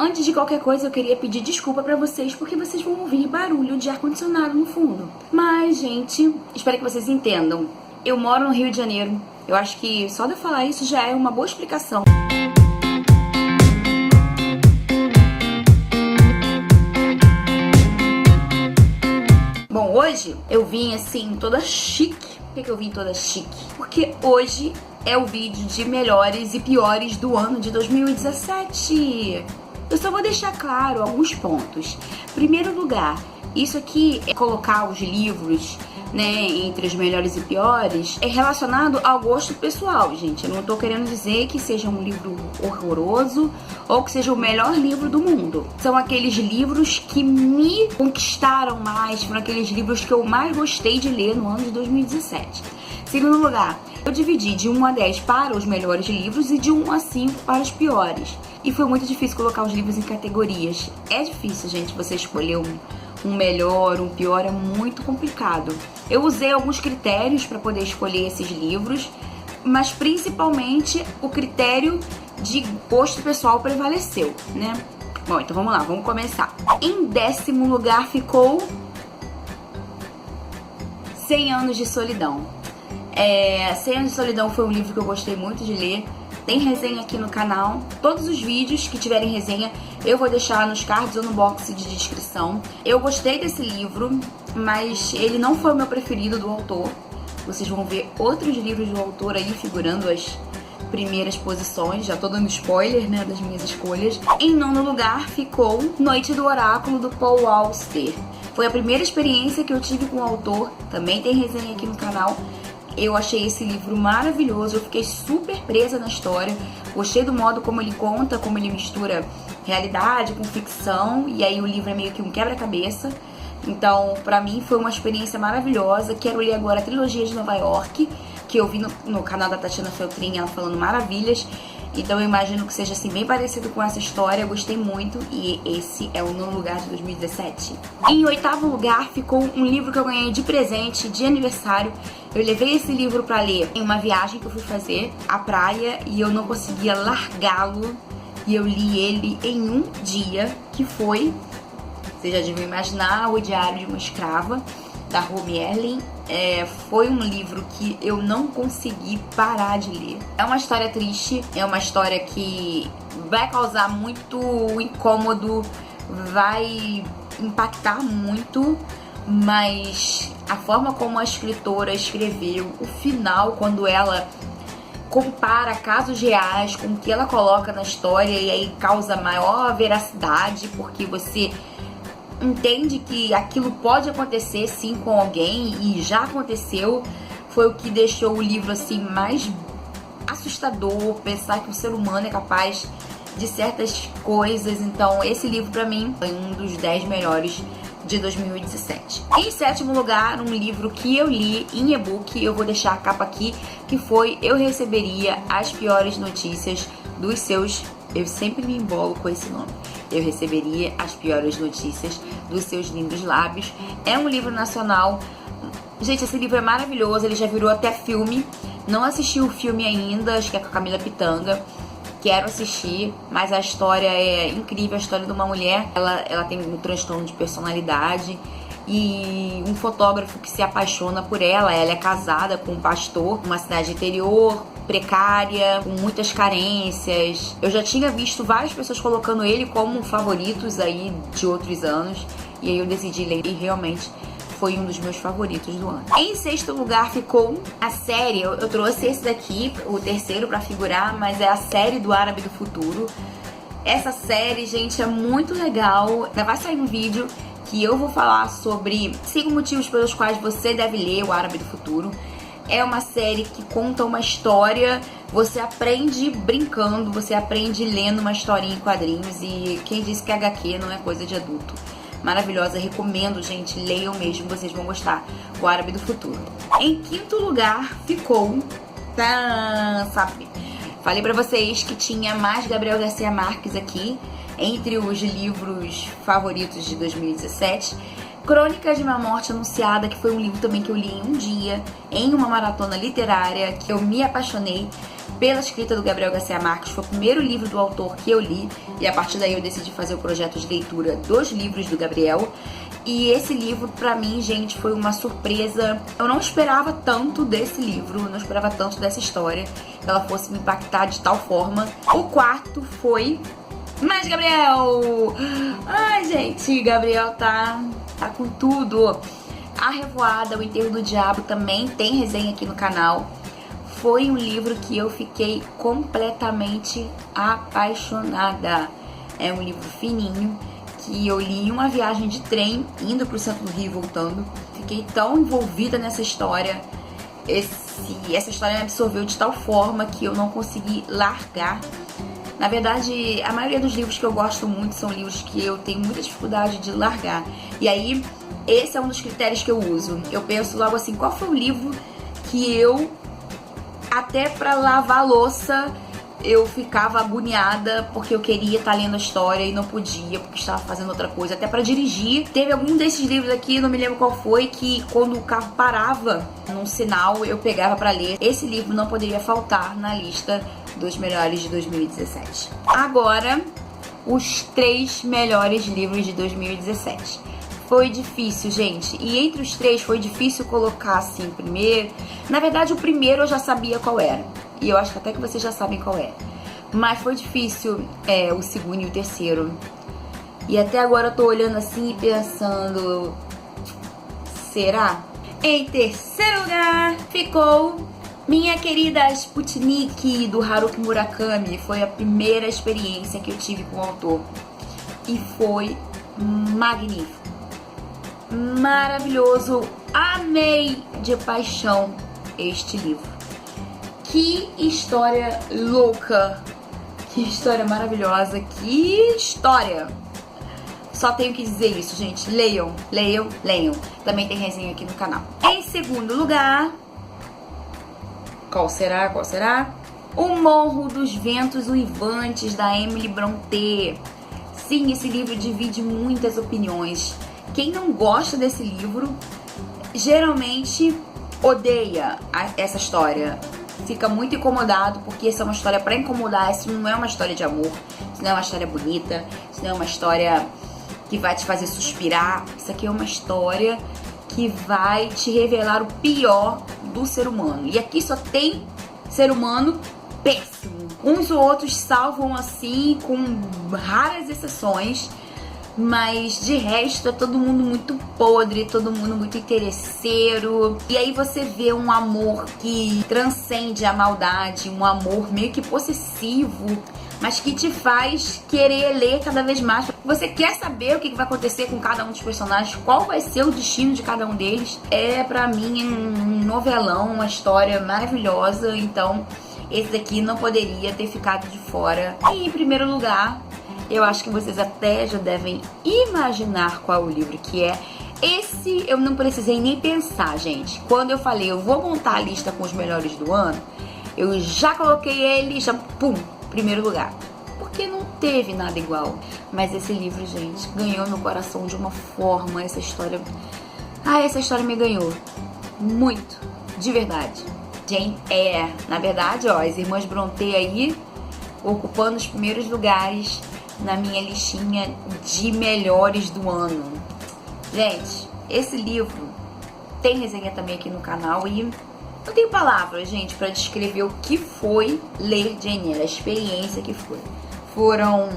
Antes de qualquer coisa, eu queria pedir desculpa pra vocês, porque vocês vão ouvir barulho de ar-condicionado no fundo. Mas, gente, espero que vocês entendam. Eu moro no Rio de Janeiro. Eu acho que só de eu falar isso já é uma boa explicação. Bom, hoje eu vim assim, toda chique. Por que eu vim toda chique? Porque hoje é o vídeo de melhores e piores do ano de 2017. Eu só vou deixar claro alguns pontos. Primeiro lugar, isso aqui é colocar os livros, né, entre os melhores e piores, é relacionado ao gosto pessoal, gente. Eu não tô querendo dizer que seja um livro horroroso ou que seja o melhor livro do mundo. São aqueles livros que me conquistaram mais, foram aqueles livros que eu mais gostei de ler no ano de 2017. Segundo lugar, eu dividi de 1 a 10 para os melhores livros e de 1 a 5 para os piores. E foi muito difícil colocar os livros em categorias. É difícil, gente, você escolher um melhor, um pior, é muito complicado. Eu usei alguns critérios para poder escolher esses livros, mas principalmente o critério de gosto pessoal prevaleceu, né? Bom, então vamos lá, vamos começar. Em 10º lugar ficou 100 Anos de Solidão. 100 Anos de Solidão foi um livro que eu gostei muito de ler. Tem resenha aqui no canal. Todos os vídeos que tiverem resenha eu vou deixar nos cards ou no box de descrição. Eu gostei desse livro, mas ele não foi o meu preferido do autor. Vocês vão ver outros livros do autor aí figurando as primeiras posições. Já tô dando spoiler, né, das minhas escolhas. Em 9º lugar ficou Noite do Oráculo, do Paul Auster. Foi a primeira experiência que eu tive com o autor. Também tem resenha aqui no canal. Eu achei esse livro maravilhoso, eu fiquei super presa na história, gostei do modo como ele conta, como ele mistura realidade com ficção, e aí o livro é meio que um quebra-cabeça. Então, pra mim, foi uma experiência maravilhosa. Quero ler agora a trilogia de Nova York, que eu vi no canal da Tatiana Feltrin, ela falando maravilhas. Então eu imagino que seja assim bem parecido com essa história, eu gostei muito e esse é o 9º lugar de 2017. Em 8º lugar ficou um livro que eu ganhei de presente, de aniversário. Eu levei esse livro pra ler em uma viagem que eu fui fazer à praia e eu não conseguia largá-lo. E eu li ele em um dia, que foi, vocês já devem imaginar, O Diário de uma Escrava, da Ruby Erling. Foi um livro que eu não consegui parar de ler. É uma história triste, é uma história que vai causar muito incômodo, vai impactar muito, mas a forma como a escritora escreveu, o final, quando ela compara casos reais com o que ela coloca na história, e aí causa maior veracidade, porque você entende que aquilo pode acontecer sim com alguém e já aconteceu. Foi o que deixou o livro assim mais assustador, pensar que o ser humano é capaz de certas coisas. Então esse livro pra mim foi um dos 10 melhores de 2017. Em 7º lugar, um livro que eu li em e-book, eu vou deixar a capa aqui, que foi Eu Receberia as Piores Notícias dos Seus... Eu sempre me embolo com esse nome. Eu Receberia as Piores Notícias dos Seus Lindos Lábios. É um livro nacional. Gente, esse livro é maravilhoso, ele já virou até filme. Não assisti o filme ainda, acho que é com a Camila Pitanga. Quero assistir, mas a história é incrível. A história de uma mulher, ela tem um transtorno de personalidade e um fotógrafo que se apaixona por ela. Ela é casada com um pastor numa cidade interior, precária, com muitas carências. Eu já tinha visto várias pessoas colocando ele como favoritos aí de outros anos, e aí eu decidi ler e realmente foi um dos meus favoritos do ano. Em 6º lugar ficou a série, eu trouxe esse daqui, o terceiro pra figurar, mas é a série do Árabe do Futuro. Essa série, gente, é muito legal. Já vai sair um vídeo que eu vou falar sobre 5 motivos pelos quais você deve ler o Árabe do Futuro. É uma série que conta uma história, você aprende brincando, você aprende lendo uma historinha em quadrinhos, e quem disse que HQ não é coisa de adulto. Maravilhosa, recomendo, gente, leiam mesmo, vocês vão gostar. O Árabe do Futuro. Em 5º lugar ficou... sabe? Falei pra vocês que tinha mais Gabriel Garcia Marques aqui, entre os livros favoritos de 2017. Crônicas de uma Morte Anunciada, que foi um livro também que eu li em um dia, em uma maratona literária, que eu me apaixonei pela escrita do Gabriel Garcia Marques. Foi o primeiro livro do autor que eu li, e a partir daí eu decidi fazer o projeto de leitura dos livros do Gabriel. E esse livro, pra mim, gente, foi uma surpresa. Eu não esperava tanto desse livro, não esperava tanto dessa história, que ela fosse me impactar de tal forma. O quarto foi... Mas, Gabriel! Ai, gente, Gabriel tá com tudo. A Revoada, O Enterro do Diabo, também tem resenha aqui no canal. Foi um livro que eu fiquei completamente apaixonada. É um livro fininho, que eu li em uma viagem de trem, indo pro centro do Rio e voltando. Fiquei tão envolvida nessa história. Essa história me absorveu de tal forma que eu não consegui largar. Na verdade, a maioria dos livros que eu gosto muito são livros que eu tenho muita dificuldade de largar. E aí, esse é um dos critérios que eu uso. Eu penso logo assim, qual foi o livro que eu, até pra lavar a louça, eu ficava agoniada porque eu queria estar lendo a história e não podia porque estava fazendo outra coisa. Até pra dirigir, teve algum desses livros aqui, não me lembro qual foi, que quando o carro parava num sinal eu pegava pra ler. Esse livro não poderia faltar na lista dos melhores de 2017. Agora, os 3 melhores livros de 2017. Foi difícil, gente. E entre os 3 foi difícil colocar assim primeiro. Na verdade, o primeiro eu já sabia qual era. E eu acho que até que vocês já sabem qual é. Mas foi difícil o segundo e o terceiro. E até agora eu tô olhando assim e pensando... Será? Em terceiro lugar ficou Minha Querida Sputnik, do Haruki Murakami. Foi a primeira experiência que eu tive com o autor. E foi magnífico. Maravilhoso. Amei de paixão este livro. Que história louca, que história maravilhosa, que história. Só tenho que dizer isso, gente. Leiam, leiam, leiam. Também tem resenha aqui no canal. Em segundo lugar, qual será? Qual será? O Morro dos Ventos Uivantes, da Emily Brontë. Sim, esse livro divide muitas opiniões. Quem não gosta desse livro, geralmente odeia essa história. Fica muito incomodado, porque essa é uma história pra incomodar. Isso não é uma história de amor, isso não é uma história bonita, isso não é uma história que vai te fazer suspirar. Isso aqui é uma história que vai te revelar o pior do ser humano. E aqui só tem ser humano péssimo. Uns ou outros salvam assim, com raras exceções, mas de resto é todo mundo muito podre, todo mundo muito interesseiro. E aí você vê um amor que transcende a maldade, um amor meio que possessivo, mas que te faz querer ler cada vez mais. Você quer saber o que vai acontecer com cada um dos personagens, qual vai ser o destino de cada um deles. É pra mim um novelão, uma história maravilhosa. Então esse daqui não poderia ter ficado de fora. E em primeiro lugar, eu acho que vocês até já devem imaginar qual o livro que é. Esse eu não precisei nem pensar, gente. Quando eu falei, eu vou montar a lista com os melhores do ano, eu já coloquei ele, já, pum, primeiro lugar. Porque não teve nada igual. Mas esse livro, gente, ganhou meu coração de uma forma. Essa história me ganhou. Muito, de verdade. Jane Eyre. Na verdade, ó, as irmãs Brontë aí, ocupando os primeiros lugares na minha listinha de melhores do ano. Gente, esse livro tem resenha também aqui no canal e não tenho palavras, gente, pra descrever o que foi ler Jane Eyre, a experiência que foi. Foram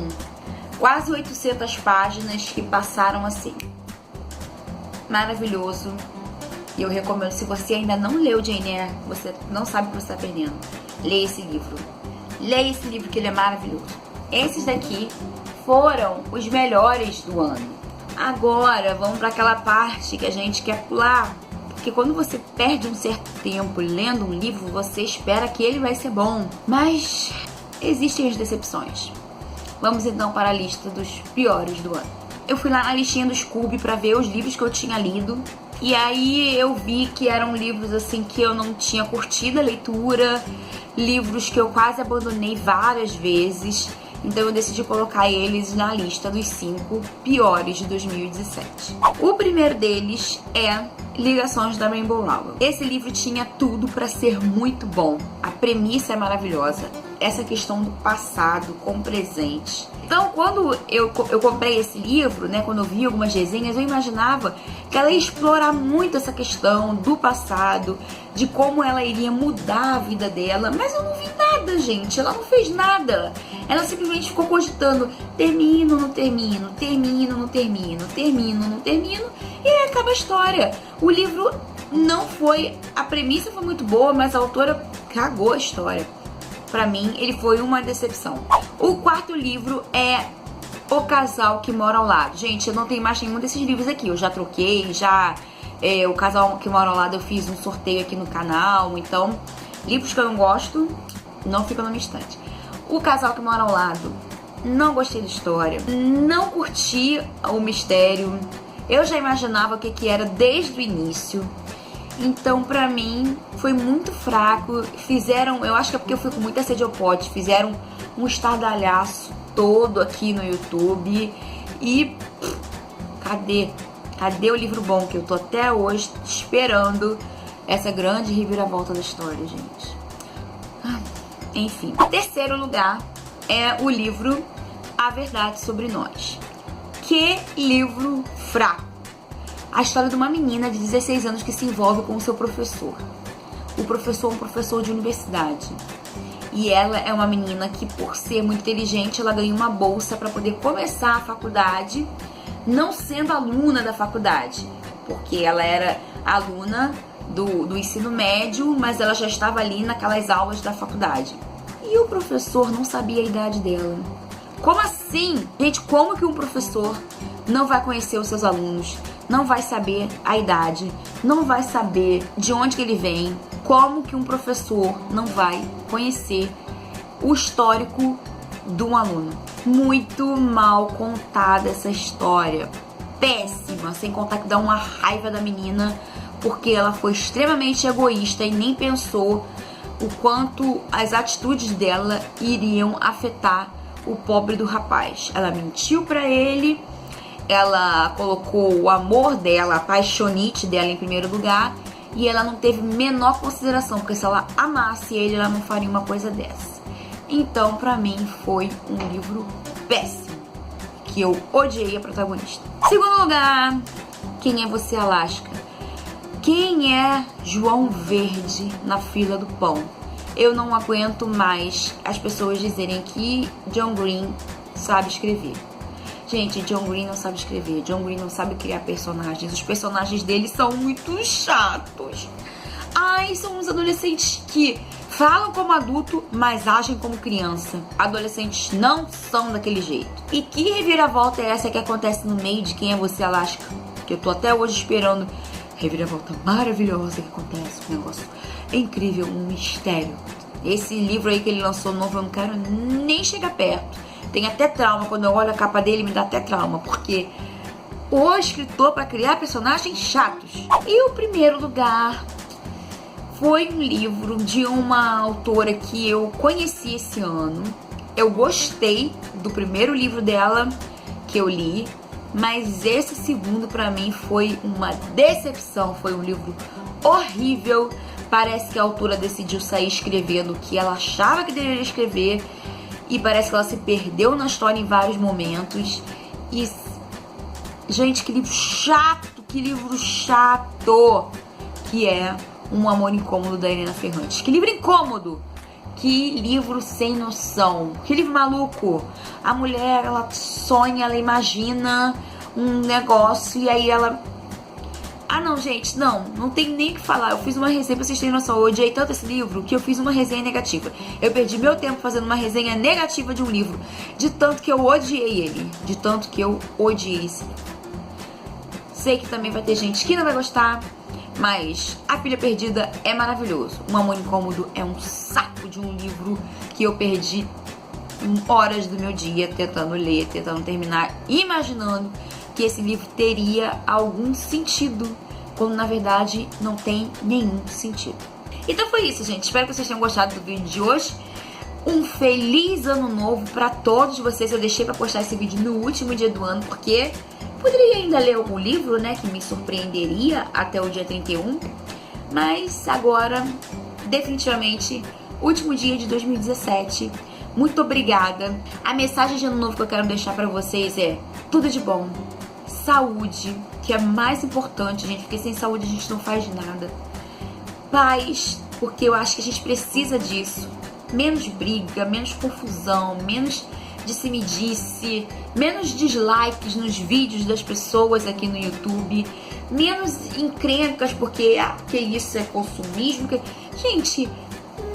quase 800 páginas que passaram assim. Maravilhoso. E eu recomendo, se você ainda não leu Jane Eyre, você não sabe o que você está perdendo, leia esse livro. Leia esse livro que ele é maravilhoso. Esses daqui foram os melhores do ano. Agora vamos para aquela parte que a gente quer pular. Porque quando você perde um certo tempo lendo um livro, você espera que ele vai ser bom. Mas existem as decepções. Vamos então para a lista dos piores do ano. Eu fui lá na listinha do Scooby para ver os livros que eu tinha lido. E aí eu vi que eram livros assim que eu não tinha curtido a leitura. Livros que eu quase abandonei várias vezes. Então eu decidi colocar eles na lista dos 5 piores de 2017. O primeiro deles é Ligações da Rainbow Rowell. Esse livro tinha tudo para ser muito bom. A premissa é maravilhosa. Essa questão do passado com o presente. Então, quando eu comprei esse livro, né, quando eu vi algumas resenhas, eu imaginava que ela ia explorar muito essa questão do passado, de como ela iria mudar a vida dela, mas eu não vi nada, gente. Ela não fez nada. Ela simplesmente ficou cogitando, termino, não termino, termino, não termino, termino, não termino, e aí acaba a história. O livro não foi... A premissa foi muito boa, mas a autora cagou a história. Pra mim, ele foi uma decepção. O quarto livro é O Casal que Mora ao Lado. Gente, eu não tenho mais nenhum desses livros aqui. Eu já troquei, O Casal que Mora ao Lado eu fiz um sorteio aqui no canal. Então, livros que eu não gosto, não ficam na minha estante. O Casal que Mora ao Lado, não gostei da história. Não curti o mistério. Eu já imaginava o que era desde o início. Então, pra mim, foi muito fraco. Fizeram, eu acho que é porque eu fui com muita sede ao pote, fizeram um estardalhaço todo aqui no YouTube. E cadê? Cadê o livro bom? Que eu tô até hoje esperando essa grande reviravolta da história, gente. Enfim. Em terceiro lugar é o livro A Verdade Sobre Nós. Que livro fraco. A história de uma menina de 16 anos que se envolve com o seu professor. O professor é um professor de universidade. E ela é uma menina que, por ser muito inteligente, ela ganha uma bolsa para poder começar a faculdade, não sendo aluna da faculdade. Porque ela era aluna do ensino médio, mas ela já estava ali naquelas aulas da faculdade. E o professor não sabia a idade dela. Como assim? Gente, como que um professor não vai conhecer os seus alunos? Não vai saber a idade, não vai saber de onde que ele vem. Como que um professor não vai conhecer o histórico de um aluno? Muito mal contada essa história. Péssima, sem contar que dá uma raiva da menina, porque ela foi extremamente egoísta e nem pensou o quanto as atitudes dela iriam afetar o pobre do rapaz. Ela mentiu pra ele. Ela colocou o amor dela, a paixonite dela em primeiro lugar, e ela não teve menor consideração, porque se ela amasse ele, ela não faria uma coisa dessa. Então, pra mim, foi um livro péssimo, que eu odiei a protagonista. Segundo lugar, Quem é Você, Alaska? Quem é João Verde na fila do pão? Eu não aguento mais as pessoas dizerem que John Green sabe escrever. Gente, John Green não sabe escrever, John Green não sabe criar personagens, os personagens dele são muito chatos. Ai, são uns adolescentes que falam como adulto, mas agem como criança. Adolescentes não são daquele jeito. E que reviravolta é essa que acontece no meio de Quem é Você, Alaska? Que eu tô até hoje esperando. Reviravolta maravilhosa que acontece, um negócio incrível, um mistério. Esse livro aí que ele lançou novo, eu não quero nem chegar perto. Tem até trauma, quando eu olho a capa dele me dá até trauma, porque o escritor para criar personagens chatos. E o primeiro lugar foi um livro de uma autora que eu conheci esse ano. Eu gostei do primeiro livro dela que eu li, mas esse segundo para mim foi uma decepção, foi um livro horrível. Parece que a autora decidiu sair escrevendo o que ela achava que deveria escrever. E parece que ela se perdeu na história em vários momentos. E, gente, que livro chato, que é Um Amor Incômodo, da Helena Ferrante. Que livro incômodo, que livro sem noção, que livro maluco. A mulher, ela sonha, ela imagina um negócio e aí ela... Ah, não, gente, não tem nem o que falar. Eu fiz uma resenha, pra vocês terem noção, eu odiei tanto esse livro que eu fiz uma resenha negativa. Eu perdi meu tempo fazendo uma resenha negativa de um livro, de tanto que eu odiei ele, de tanto que eu odiei esse livro. Sei que também vai ter gente que não vai gostar, mas A Filha Perdida é maravilhoso. Um Amor Incômodo é um saco de um livro que eu perdi horas do meu dia tentando ler, tentando terminar, imaginando que esse livro teria algum sentido, quando na verdade não tem nenhum sentido. Então foi isso, gente. Espero que vocês tenham gostado do vídeo de hoje. Um feliz ano novo pra todos vocês. Eu deixei pra postar esse vídeo no último dia do ano, porque poderia ainda ler algum livro, né, que me surpreenderia até o dia 31. Mas agora, definitivamente, último dia de 2017. Muito obrigada. A mensagem de ano novo que eu quero deixar pra vocês é tudo de bom. Saúde, que é mais importante, gente, porque sem saúde a gente não faz nada. Paz, porque eu acho que a gente precisa disso. Menos briga, menos confusão, menos disse-me-disse, menos dislikes nos vídeos das pessoas aqui no YouTube, menos encrencas, porque que isso é consumismo. Gente,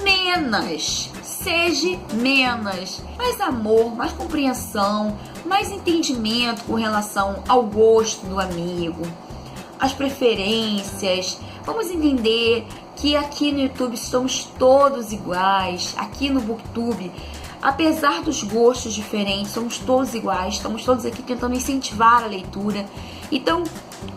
menos. Seja menos. Mais amor, mais compreensão, mais entendimento com relação ao gosto do amigo, as preferências. Vamos entender que aqui no YouTube somos todos iguais. Aqui no Booktube, apesar dos gostos diferentes, somos todos iguais. Estamos todos aqui tentando incentivar a leitura. Então,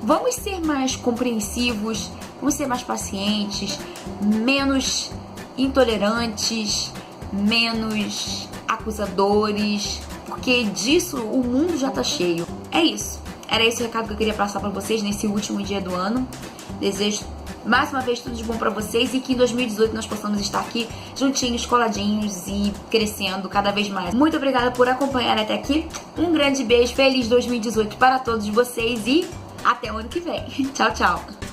vamos ser mais compreensivos, vamos ser mais pacientes, menos intolerantes, menos acusadores, porque disso o mundo já tá cheio. É isso. Era esse o recado que eu queria passar pra vocês nesse último dia do ano. Desejo mais uma vez tudo de bom pra vocês e que em 2018 nós possamos estar aqui juntinhos, coladinhos e crescendo cada vez mais. Muito obrigada por acompanhar até aqui. Um grande beijo, feliz 2018 para todos vocês e até o ano que vem. Tchau, tchau.